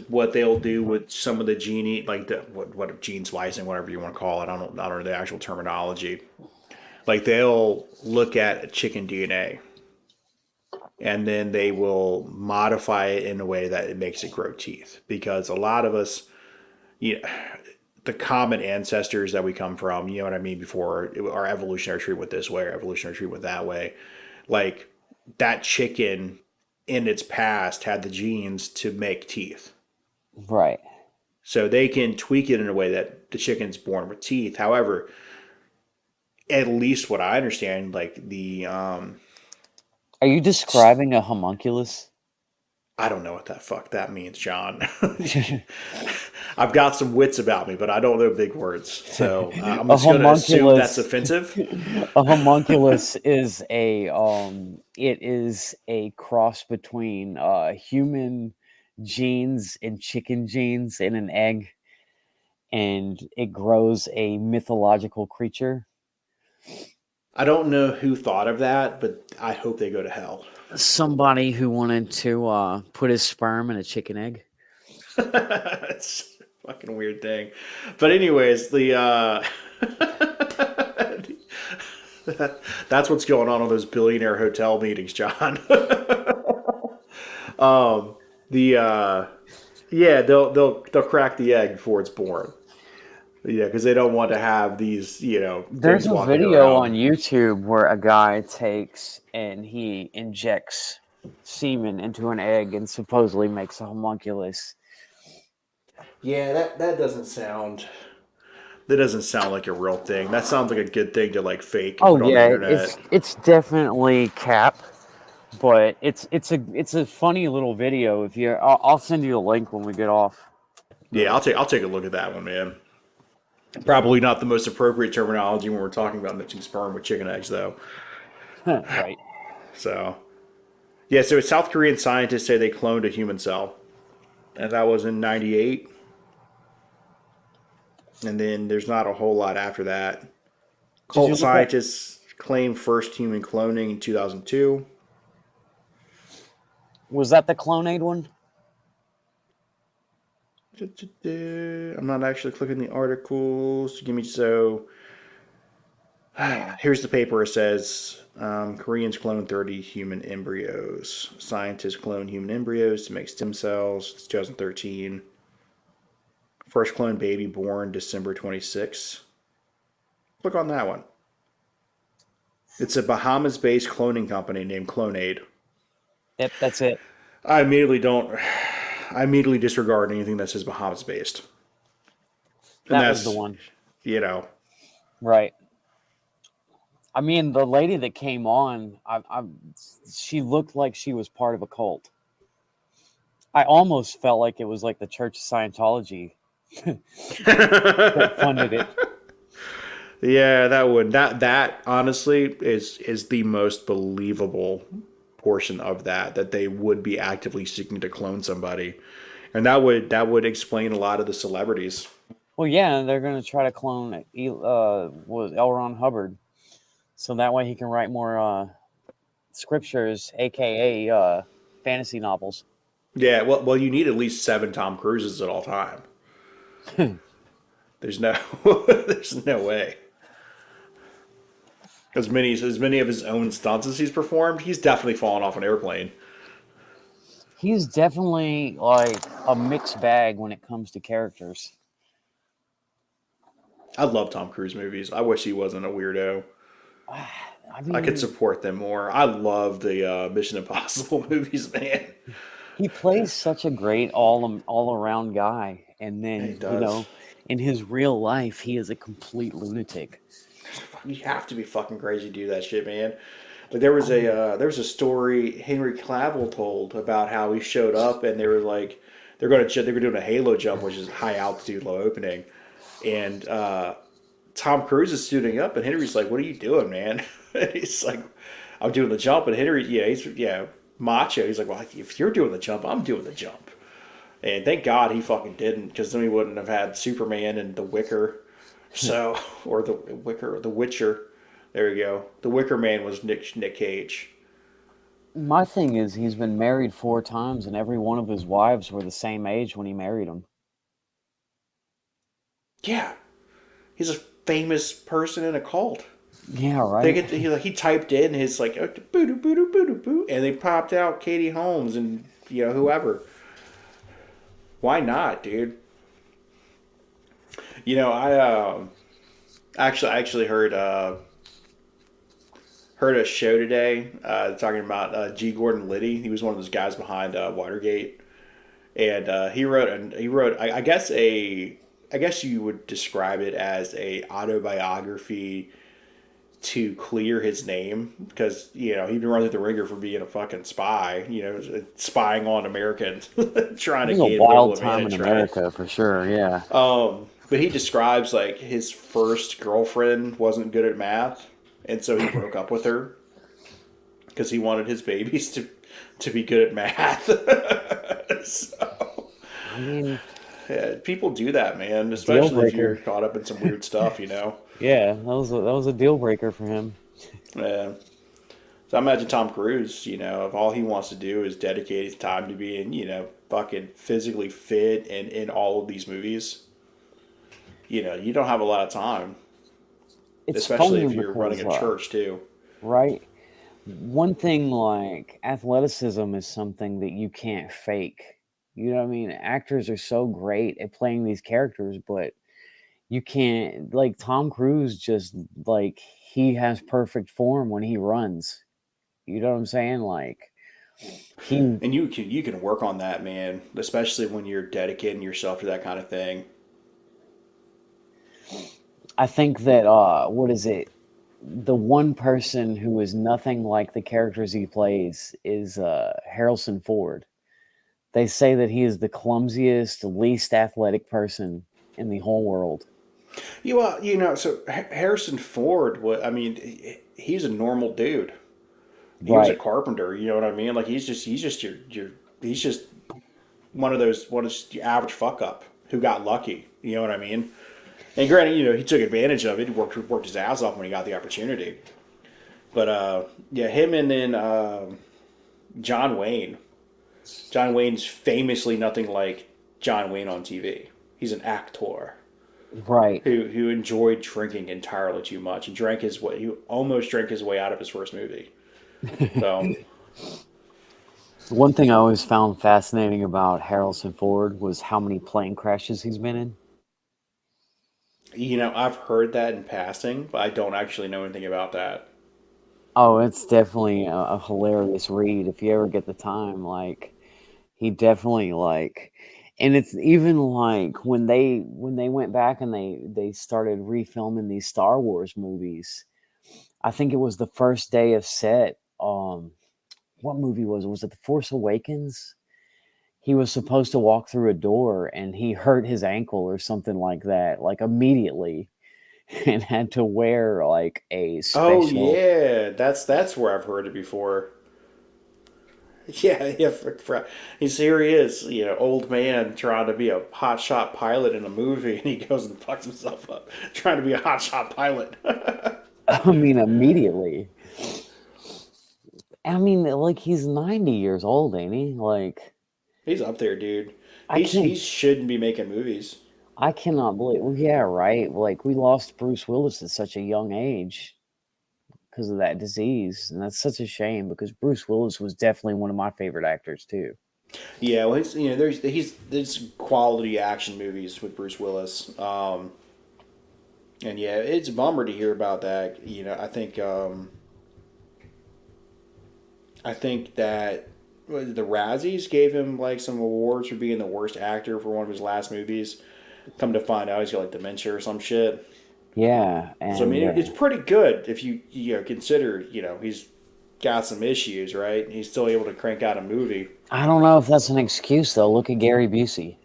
what they'll do with some of the gene, like the what gene splicing, whatever you want to call it, I don't know the actual terminology. Like they'll look at chicken DNA and then they will modify it in a way that it makes it grow teeth. Because a lot of us, you know, the common ancestors that we come from, you know what I mean, before our evolutionary tree went this way, our evolutionary tree went that way. Like that chicken in its past had the genes to make teeth. right. So they can tweak it in a way that the chicken's born with teeth. However, at least what I understand, like Are you describing a homunculus? I don't know what that fuck that means, John. I've got some wits about me, but I don't know big words. So I'm A just going to assume that's homunculus offensive. a homunculus is it is a cross between human genes and chicken genes in an egg, and it grows a mythological creature. I don't know who thought of that, but I hope they go to hell. Somebody who wanted to put his sperm in a chicken egg. It's a fucking weird thing. But anyways, the that's what's going on those billionaire hotel meetings, John. The yeah, they'll crack the egg before it's born. Yeah, because they don't want to have these, There's things a walking video around. on YouTube where a guy takes and he injects semen into an egg and supposedly makes a homunculus. Yeah, that doesn't sound like a real thing. That sounds like a good thing to like fake and Oh put on the yeah, internet. it's definitely cap, but it's a funny little video. If you, I'll send you a link when we get off. Yeah, I'll take a look at that one, man. Probably not the most appropriate terminology when we're talking about mixing sperm with chicken eggs, though. Right. So yeah, so South Korean scientists say they cloned a human cell, and that was in '98. and then there's not a whole lot after that. Did Cult you look up? scientists claim first human cloning in 2002. Was that the Clonade one? I'm not actually clicking the articles. Give me so. Here's the paper. It says Koreans clone 30 human embryos. Scientists clone human embryos to make stem cells. It's 2013. First clone baby born December 26th. Click on that one. It's a Bahamas based cloning company named Clonade. Yep, that's it. I immediately don't. I immediately disregard anything that says Bahamas based. And That was the that's, one. you know, Right. I mean, the lady that came on, she looked like she was part of a cult. I almost felt like it was like the Church of Scientology that funded it. yeah, that honestly is the most believable portion of that they would be actively seeking to clone somebody, and that would explain a lot of the celebrities. Well, yeah, they're going to try to clone was L. Ron Hubbard, so that way he can write more scriptures, aka fantasy novels. Yeah, well, you need at least seven Tom Cruises at all time. There's no there's no way. As many of his own stunts as he's performed, he's definitely fallen off an airplane. He's definitely like a mixed bag when it comes to characters. I love Tom Cruise movies. I wish he wasn't a weirdo. I I could mean, support them more. I love the Mission Impossible movies, man. he plays such a great all around guy, and Yeah, he then does. in his real life, he is a complete lunatic. You have to be fucking crazy to do that shit, man. Like Oh, there was a story Henry Cavill told about how he showed up and they were like they were doing a halo jump, which is high altitude, low opening, and Tom Cruise is suiting up and Henry's like, "What are you doing, man?" And he's like, "I'm doing the jump," and Henry, he's macho. He's like, "Well, if you're doing the jump, I'm doing the jump." And thank God he fucking didn't, because then we wouldn't have had Superman and the Wicker. So, or the Wicker, the Witcher. There we go. The Wicker Man was Nick Cage. my thing is, he's been married 4 times, and every one of his wives were the same age when he married them. Yeah, he's a famous person in a cult. Yeah, They right. get he typed in his like boo doo boo doo boo doo boo, and they popped out Katie Holmes and whoever. Why not, dude? I actually heard a show today talking about G. Gordon Liddy. He was one of those guys behind Watergate, and he wrote I guess you would describe it as a autobiography to clear his name, because he'd been running through the ringer for being a fucking spy, spying on Americans, trying It to was a gain a little wild time in advantage, right? America for sure. Yeah. But he describes like his first girlfriend wasn't good at math, and so he broke up with her because he wanted his babies to be good at math. So, I mean, yeah, people do that, man. deal Especially if you're breaker. caught up in some weird stuff. Yeah, that was a deal breaker for him. Yeah. So I imagine Tom Cruise, if all he wants to do is dedicate his time to being, fucking physically fit and in all of these movies, you don't have a lot of time, It's especially funny if you're running because, a church too. right, one thing like athleticism is something that you can't fake. You know what I mean? Actors are so great at playing these characters, but you can't, like Tom Cruise, just like he has perfect form when he runs. You know what I'm saying? Like he And you can work on that, man, especially when you're dedicating yourself to that kind of thing. I think that what is it? The one person who is nothing like the characters he plays is Harrelson Ford. They say that he is the clumsiest, least athletic person in the whole world. So Harrison Ford, I mean, he's a normal dude. He was a Right. carpenter. You know what I mean? Like he's just he's just one of your average fuck up who got lucky. You know what I mean? And granted, he took advantage of it. He worked his ass off when he got the opportunity. But yeah, him and then John Wayne. John Wayne's famously nothing like John Wayne on TV. He's an actor Right. who enjoyed drinking entirely too much and drank his way. He almost drank his way out of his first movie. So, One thing I always found fascinating about Harrelson Ford was how many plane crashes he's been in. I've heard that in passing, but I don't actually know anything about that. Oh, it's definitely a hilarious read if you ever get the time. Like he definitely like, and it's even like when they went back and they started refilming these Star Wars movies. I think it was the first day of set. What movie was it? Was it The Force Awakens? He was supposed to walk through a door and he hurt his ankle or something like that, like immediately, and had to wear like a Oh special. yeah, that's where I've heard it before. Yeah, yeah. He's here. He is, old man trying to be a hotshot pilot in a movie, and he goes and fucks himself up trying to be a hotshot pilot. I mean, immediately. I mean, like he's 90 years old, ain't he? Like He's up there, dude. I He can't. shouldn't be making movies. I cannot believe. Well, yeah, right. Like we lost Bruce Willis at such a young age because of that disease, and that's such a shame because Bruce Willis was definitely one of my favorite actors too. Yeah, well, there's quality action movies with Bruce Willis. And yeah, it's a bummer to hear about that. I think that the Razzies gave him like some awards for being the worst actor for one of his last movies. Come to find out, he's got like dementia or some shit. Yeah, So I and mean, it's pretty good if you consider he's got some issues, right? He's still able to crank out a movie. I don't know if that's an excuse though. Look at Gary Busey.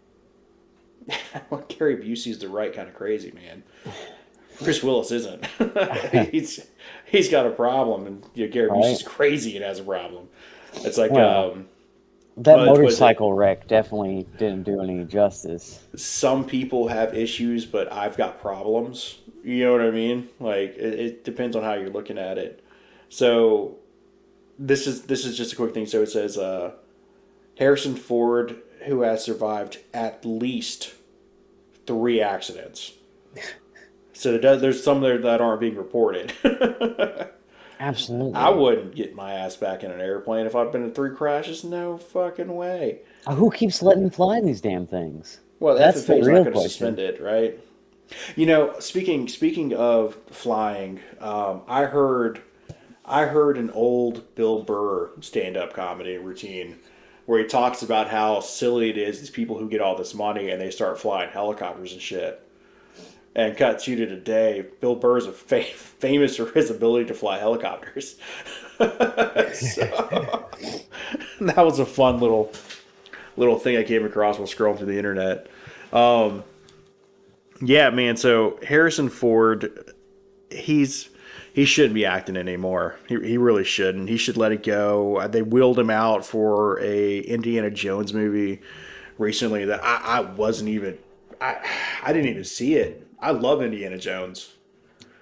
Well, Gary Busey's the right kind of crazy, man. Bruce Willis isn't. he's he's got a problem, and Gary Right? Busey's crazy and has a problem. It's like Well, that what was it? motorcycle wreck definitely didn't do any justice. Some people have issues, but I've got problems. You know what I mean? Like it depends on how you're looking at it. So this is just a quick thing. So it says Harrison Ford, who has survived at least 3 accidents. So there's some there that aren't being reported. I Absolutely. wouldn't get my ass back in an airplane if I'd been in 3 crashes. No fucking way. Who keeps letting them fly these damn things? Well, the That's the FFA is not real going to question. suspend it, right? Speaking of flying, I heard an old Bill Burr stand up comedy routine where he talks about how silly it is these people who get all this money and they start flying helicopters and shit. And cut to today, Bill Burr is famous for his ability to fly helicopters. So that was a fun little thing I came across while scrolling through the internet. Yeah, man. So Harrison Ford, he's he shouldn't be acting anymore. He really shouldn't. He should let it go. They wheeled him out for a Indiana Jones movie recently that I wasn't even I didn't even see it. I love Indiana Jones.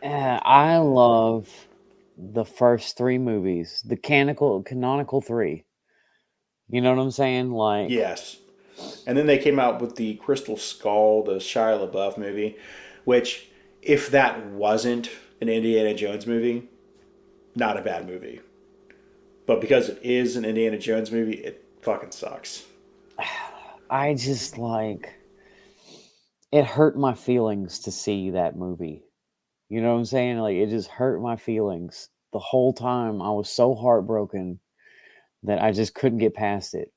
I love the first three movies, the canonical three. You know what I'm saying? Like, Yes. And then they came out with the Crystal Skull, the Shia LaBeouf movie, which if that wasn't an Indiana Jones movie, not a bad movie. But because it is an Indiana Jones movie, it fucking sucks. I just like it hurt my feelings to see that movie. You know what I'm saying? Like, it just hurt my feelings the whole time. I was so heartbroken that I just couldn't get past it.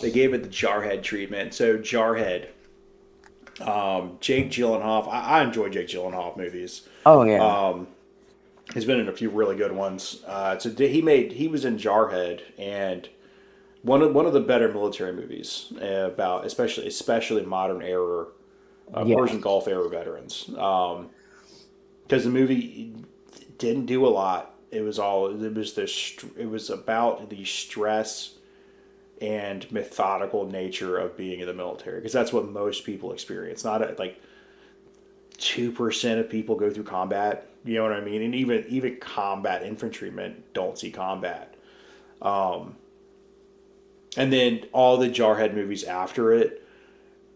They gave it the Jarhead treatment. So Jarhead, Jake Gyllenhaal. I enjoy Jake Gyllenhaal movies. Oh yeah, He's been in a few really good ones. So he was in Jarhead and one of the better military movies about especially modern era yeah. Persian Gulf era veterans. Because the movie didn't do a lot. It was about the stress and methodical nature of being in the military because that's what most people experience. Not like 2% of people go through combat. You know what I mean? And even combat infantrymen don't see combat. And then all the Jarhead movies after it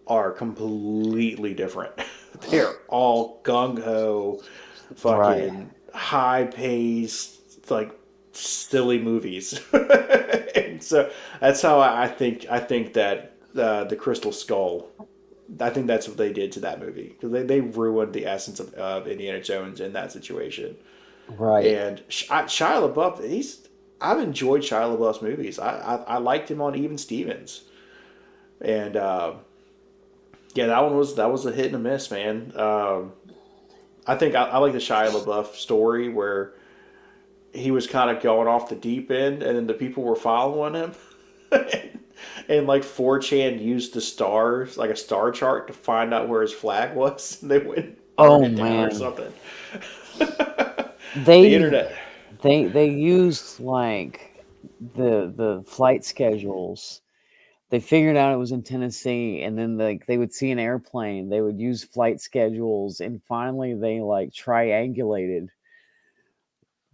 are completely different. They're all gung ho, Right. fucking high paced, like silly movies. And so that's how I think that the Crystal Skull. I think that's what they did to that movie because they ruined the essence of Indiana Jones in that situation. Right. And Shia LaBeouf, I've enjoyed Shia LaBeouf's movies. I liked him on Even Stevens, and yeah, that was a hit and a miss, man. I think I like the Shia LaBeouf story where he was kind of going off the deep end, and then the people were following him, and like 4chan used the stars, like a star chart, to find out where his flag was, and they went and burned Oh it down or man. something. The They internet. they used like the flight schedules. They figured out it was in Tennessee, and then like they would see an airplane, they would use flight schedules, and finally they like triangulated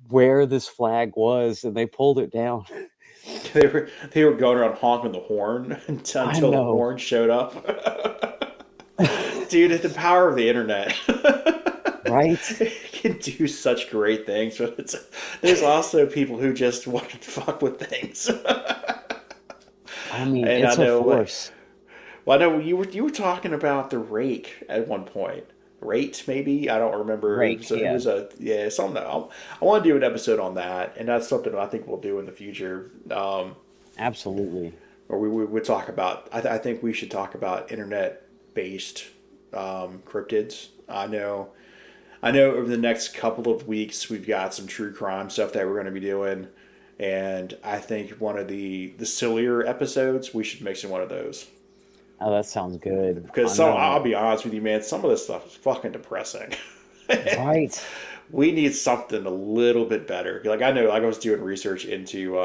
where this flag was, and they pulled it down. They were going around honking the horn I until the know. horn showed up. Dude, it's the power of the internet. Right? It can do such great things, but there's also people who just want to fuck with things. I mean, And I it's a know, force. well, I know you were talking about the rake at one point. Rate maybe I don't remember. Rake, It yeah. was a yeah something. I want to do an episode on that, and that's something I think we'll do in the future. Absolutely. Or we would talk about. I think we should talk about internet based cryptids. I know over the next couple of weeks we've got some true crime stuff that we're going to be doing, and I think one of the sillier episodes we should mix in one of those Oh, that sounds good. because I some I'll know. be honest with you, man, some of this stuff is fucking depressing. Right? We need something a little bit better. Like I know, like I was doing research into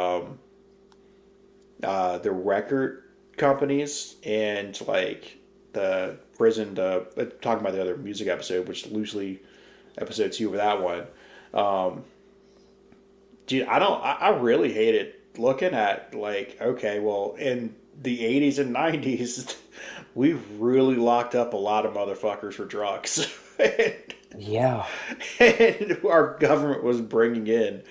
the record companies and like the prison. Talking about the other music episode, which loosely episode 2 of that one. Um, Dude, I don't. I really hate it looking at like okay, well in the 80s and 90s, we really locked up a lot of motherfuckers for drugs. Yeah. And our government was bringing in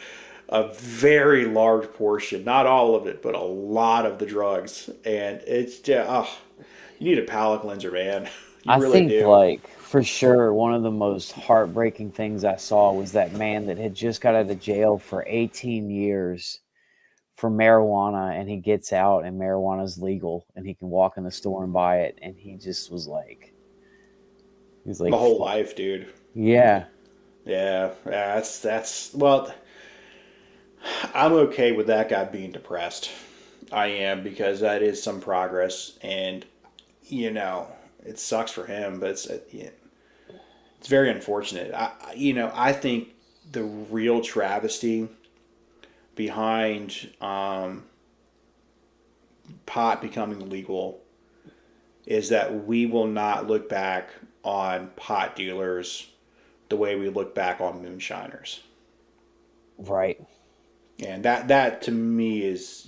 a very large portion, not all of it, but a lot of the drugs. And it's just, oh, you need a palate cleanser, man. You I really think, do. like, for sure, one of the most heartbreaking things I saw was that man that had just got out of jail for 18 years for marijuana, and he gets out, and marijuana's legal, and he can walk in the store and buy it. And he just was like, he's My like, whole life, dude. yeah, Yeah, that's well, I'm okay with that guy being depressed. I am because that is some progress, and you know it sucks for him, but yeah, it's very unfortunate. I think the real travesty behind pot becoming legal is that we will not look back on pot dealers the way we look back on moonshiners, right. and that to me is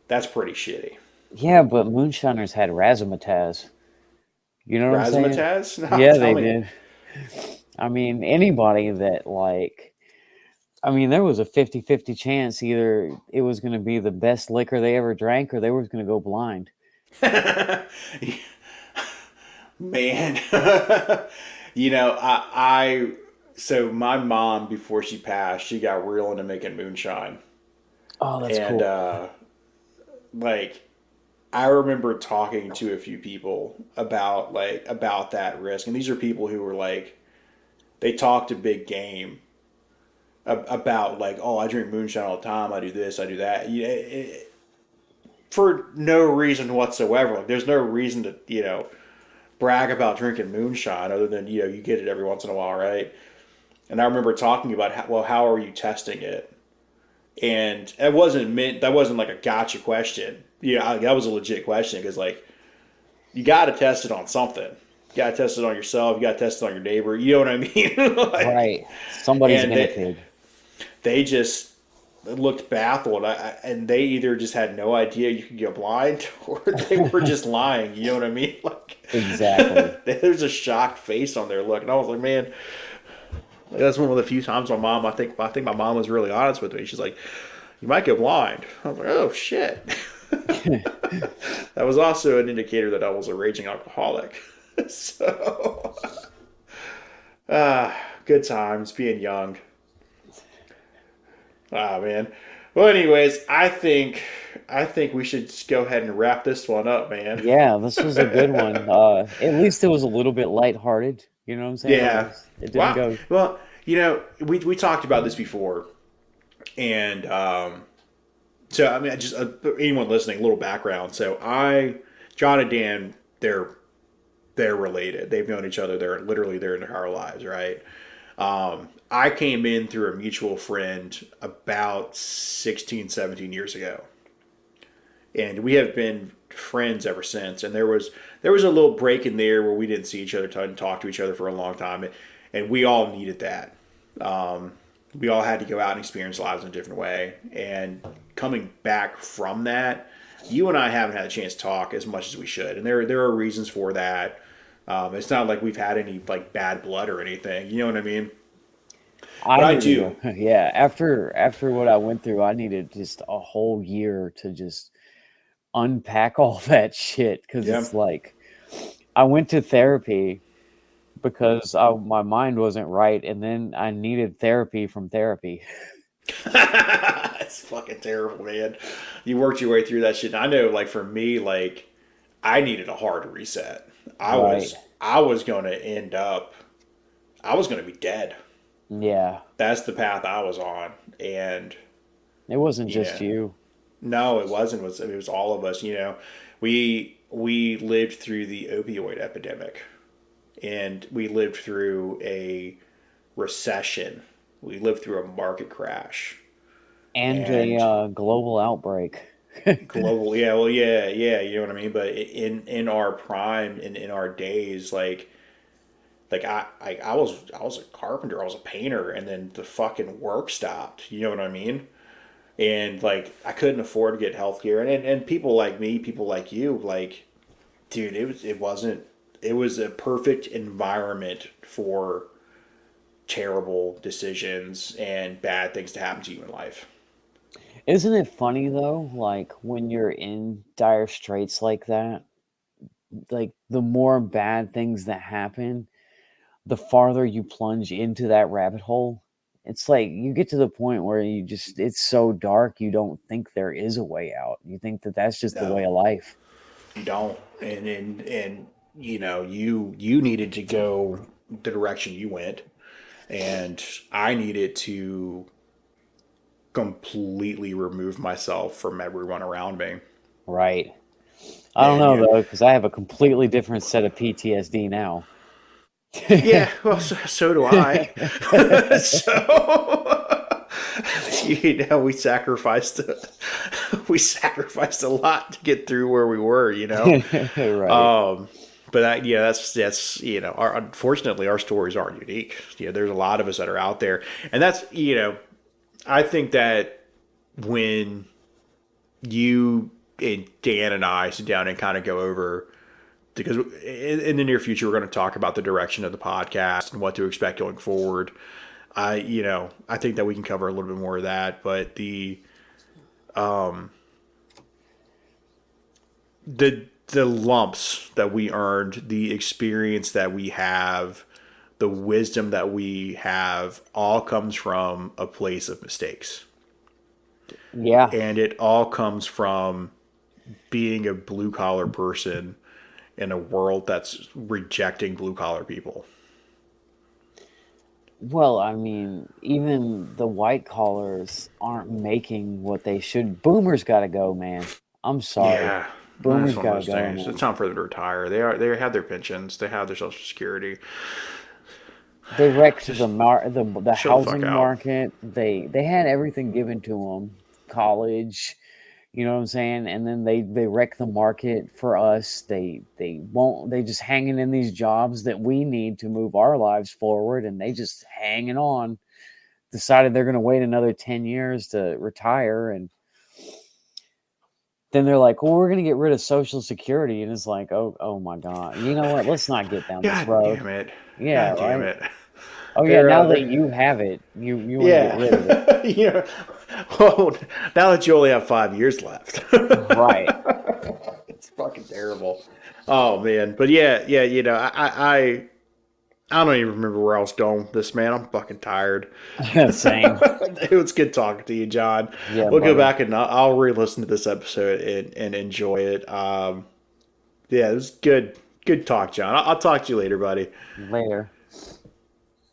that's pretty shitty. Yeah, but moonshiners had razzmatazz. You know what I'm saying? Razzmatazz? No, Yeah, tell they me. did. I mean, anybody that, like, I mean, there was a 50-50 chance either it was going to be the best liquor they ever drank or they were going to go blind. Man, so my mom before she passed, she got real into making moonshine, Oh, that's and cool. like I remember talking to a few people about that risk, and these are people who were like they talked a big game about like, oh, I drink moonshine all the time, I do this, I do that, for no reason whatsoever. Like, there's no reason to brag about drinking moonshine other than you get it every once in a while, right? And I remember talking about how are you testing it, and that wasn't like a gotcha question. Yeah, that was a legit question because like you got to test it on something. You got to test it on yourself. You got to test it on your neighbor. You know what I mean? Like, Right. Somebody's and guinea pig. they just looked baffled. And they either just had no idea you could get blind, or they were just lying. You know what I mean? Like, Exactly. there's a shocked face on their look, and I was like, man, like, that's one of the few times my mom. I think my mom was really honest with me. She's like, you might get blind. I was like, oh shit. That was also an indicator that I was a raging alcoholic. So, good times being young. Ah, man. Well, anyways, I think we should just go ahead and wrap this one up, man. Yeah, this was a good one. At least it was a little bit lighthearted. You know what I'm saying? Yeah. It didn't Wow. go Well, we talked about this before, and so I mean, just anyone listening, a little background. So John and Dan, they're related. They've known each other. They're literally their entire lives, right? I came in through a mutual friend about 16, 17 years ago, and we have been friends ever since. And there was a little break in there where we didn't see each other and talk to each other for a long time, and we all needed that. We all had to go out and experience lives in a different way. And coming back from that, you and I haven't had a chance to talk as much as we should, and there are reasons for that. It's not like we've had any like bad blood or anything. You know what I mean? But I I needed do. to yeah, after what I went through, I needed just a whole year to just unpack all that shit because Yeah. it's like I went to therapy because my mind wasn't right, and then I needed therapy from therapy. It's fucking terrible, man. You worked your way through that shit. And I know, like for me, like I needed a hard reset. I Right. was I was going to end up. I was going to be dead. Yeah. That's the path I was on, and It wasn't you just know, you. no, it wasn't. It was all of us. We lived through the opioid epidemic, and we lived through a recession. We lived through a market crash, And a and global outbreak. global. Yeah, well, yeah, yeah. You know what I mean. But in our prime, in our days, like I was a carpenter. I was a painter, and then the fucking work stopped. You know what I mean? And like I couldn't afford to get healthcare, and people like me, people like you, like dude, it was a perfect environment for terrible decisions and bad things to happen to you in life. Isn't it funny though? Like when you're in dire straits like that, like the more bad things that happen, the farther you plunge into that rabbit hole. It's like you get to the point where it's so dark you don't think there is a way out. You think that that's just the way No, of life. you don't. And you needed to go the direction you went, and I needed to completely remove myself from everyone around me. Right. I don't And know though, because I have a completely different set of PTSD now. yeah, well, so do I. So we sacrificed we sacrificed a lot to get through where we were. Right. But yeah, that's unfortunately our stories aren't unique. There's a lot of us that are out there, and that's I think that when you and Dan and I sit down and kind of go over, because in the near future we're going to talk about the direction of the podcast and what to expect going forward. I think that we can cover a little bit more of that, but the lumps that we earned, the experience that we have, the wisdom that we have, all comes from a place of mistakes, Yeah. and it all comes from being a blue collar person in a world that's rejecting blue collar people. Well, I mean, even the white collars aren't making what they should. Boomers got to go, man. I'm sorry. Yeah, that's Boomers one of got to those go, things. It's man. time for them to retire. They have their pensions. They have their social security. They wrecked Just the chill the fuck housing out. market. They had everything given to them. College, You know what I'm saying? And then they wreck the market for us. They won't. They just hanging in these jobs that we need to move our lives forward, and they just hanging on. Decided they're going to wait another 10 years to retire, and then they're like, "Well, we're going to get rid of Social Security," and it's like, "Oh my God! You know what? Let's not get down this God road." damn it. Yeah, God damn right. it. Oh yeah. They're Now that they're you have it, you want to get yeah. rid of it, you well, now that you only have 5 years left. right? It's fucking terrible. Oh man. But yeah, yeah, I don't even remember where I was going with this, man. I'm fucking tired. Same. It was good talking to you, John. Yeah, We'll go buddy. back and I'll re-listen to this episode and enjoy it. Yeah, it was good. Good talk, John. I'll talk to you later, buddy. Later.